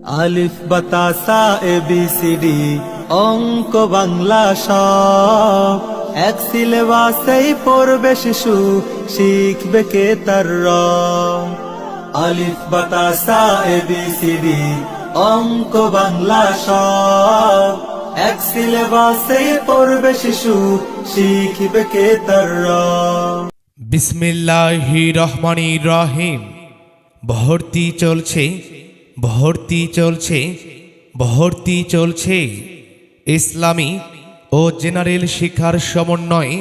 আলিফ বাতাসা ABCD অঙ্ক বাংলা সব এক সিলেবাসেই পড়বে শিশু, শিখবে কে তার রং। আলিফ বাতাসা ABCD অঙ্ক বাংলা সব এক সিলেবাসেই পড়বে শিশু, শিখবে কে তার রং। বিসমিল্লাহির রহমানির রহিম। ভর্তি চলছে, ভর্তি চলছে, ভর্তি চলছে। ইসলামী ও জেনারেল শিক্ষার সমন্বয়ে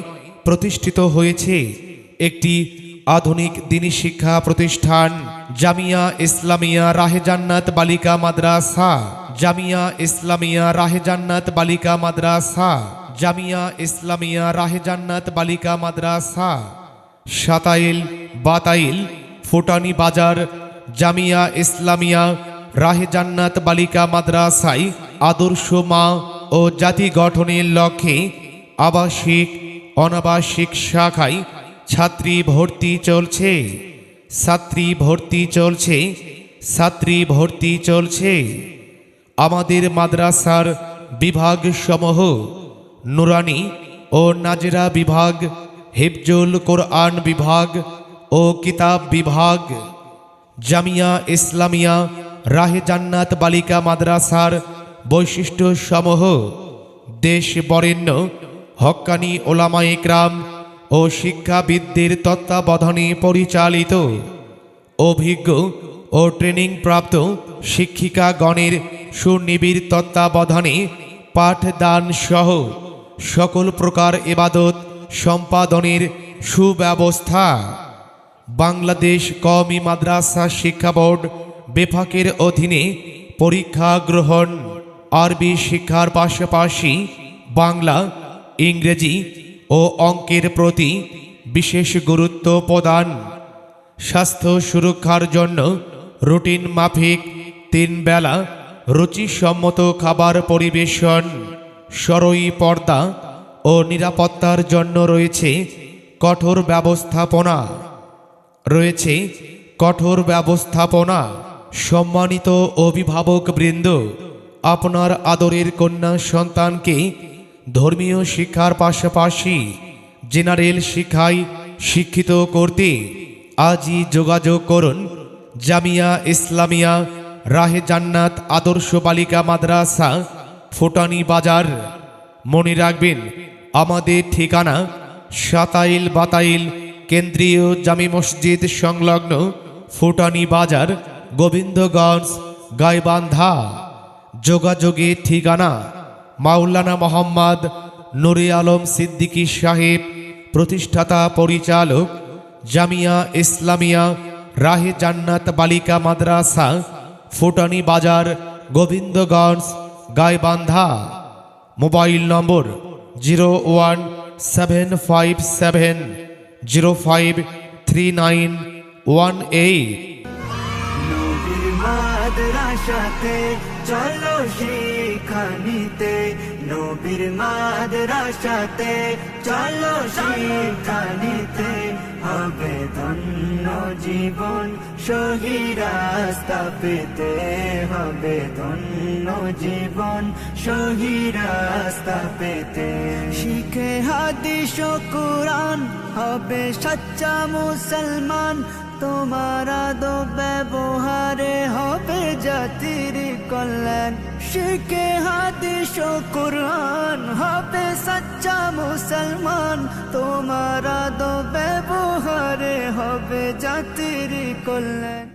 প্রতিষ্ঠিত হয়েছে একটি আধুনিক দ্বীনি শিক্ষা প্রতিষ্ঠান, জামিয়া ইসলামিয়া রাহে জান্নাত বালিকা মাদ্রাসা। জামিয়া ইসলামিয়া রাহে জান্নাত বালিকা মাদ্রাসা। জামিয়া ইসলামিয়া রাহে জান্নাত বালিকা মাদ্রাসা। সাতাইল বাতাইল ফুটানি বাজার জামিয়া ইসলামিয়া রাহে জান্নাত বালিকা মাদ্রাসায় আদর্শ মা ও জাতি গঠনের লক্ষ্যে আবাসিক অনাবাসিক শাখায় ছাত্রী ভর্তি চলছে, ছাত্রী ভর্তি চলছে, ছাত্রী ভর্তি চলছে। আমাদের মাদ্রাসার বিভাগ সমূহ নুরানি ও নাজেরা বিভাগ, হিফজুল কোরআন বিভাগ ও কিতাব বিভাগ। জামিয়া ইসলামিয়া রাহে জান্নাত বালিকা মাদ্রাসার বৈশিষ্ট্য সমূহ দেশ বরেণ্য হক্কানি ওলামায়ে কেরাম ও শিক্ষাবিদদের তত্ত্বাবধানে পরিচালিত, অভিজ্ঞ ও ট্রেনিং প্রাপ্ত শিক্ষিকাগণের সুনিবিড় তত্ত্বাবধানে পাঠদান সহ সকল প্রকার ইবাদত সম্পাদনের সুব্যবস্থা। বাংলাদেশ কওমি মাদ্রাসা শিক্ষা বোর্ড বেফাকের অধীনে পরীক্ষা গ্রহণ। আরবি শিক্ষার পাশাপাশি বাংলা, ইংরেজি ও অঙ্কের প্রতি বিশেষ গুরুত্ব প্রদান। স্বাস্থ্য সুরক্ষার জন্য রুটিন মাফিক 3 বেলা রুচিসম্মত খাবার পরিবেশন। সরই পর্দা ও নিরাপত্তার জন্য রয়েছে কঠোর ব্যবস্থাপনা, রয়েছে কঠোর ব্যবস্থাপনা। সম্মানিত অভিভাবক বৃন্দ, আপনার আদরের কন্যা সন্তানকে ধর্মীয় শিক্ষার পাশাপাশি জেনারেল শিক্ষায় শিক্ষিত করতে আজই যোগাযোগ করুন জামিয়া ইসলামিয়া রাহে জান্নাত আদর্শ বালিকা মাদ্রাসা, ফুটানি বাজার। মনে রাখবেন, আমাদের ঠিকানা সাতাইল বাতাইল কেন্দ্রীয় জামি মসজিদ সংলগ্ন ফুটানি বাজার, গোবিন্দগঞ্জ, গাইবান্ধা। যোগাযোগের ঠিকানা মাওলানা মোহাম্মদ নুরে আলম সিদ্দিকী সাহেব, প্রতিষ্ঠাতা পরিচালক, জামিয়া ইসলামিয়া রাহে জান্নাত বালিকা মাদ্রাসা, ফুটানি বাজার, গোবিন্দগঞ্জ, গাইবান্ধা। মোবাইল নম্বর 01757053918। নবীর মাদ্রাসাতে চলো শিক্ষা নিতে, নবীর মাদ্রাসাতে চলো শিক্ষা নিতে। হবে ধন্য জীবন সহি রাস্তা পেতে, হবে ধন্য জীবন সহি রাস্তা পেতে। শিখে হাদিস ও কুরআন হবে সচ্চা মুসলমান, তোমার আদব ব্যবহারে হবে জাতির কল্যাণ। শিখে হাদিস ও কুরআন হবে সচ্চা মুসলমান, তোমার আদব ব্যবহারে হবে জাতির কল্যাণ।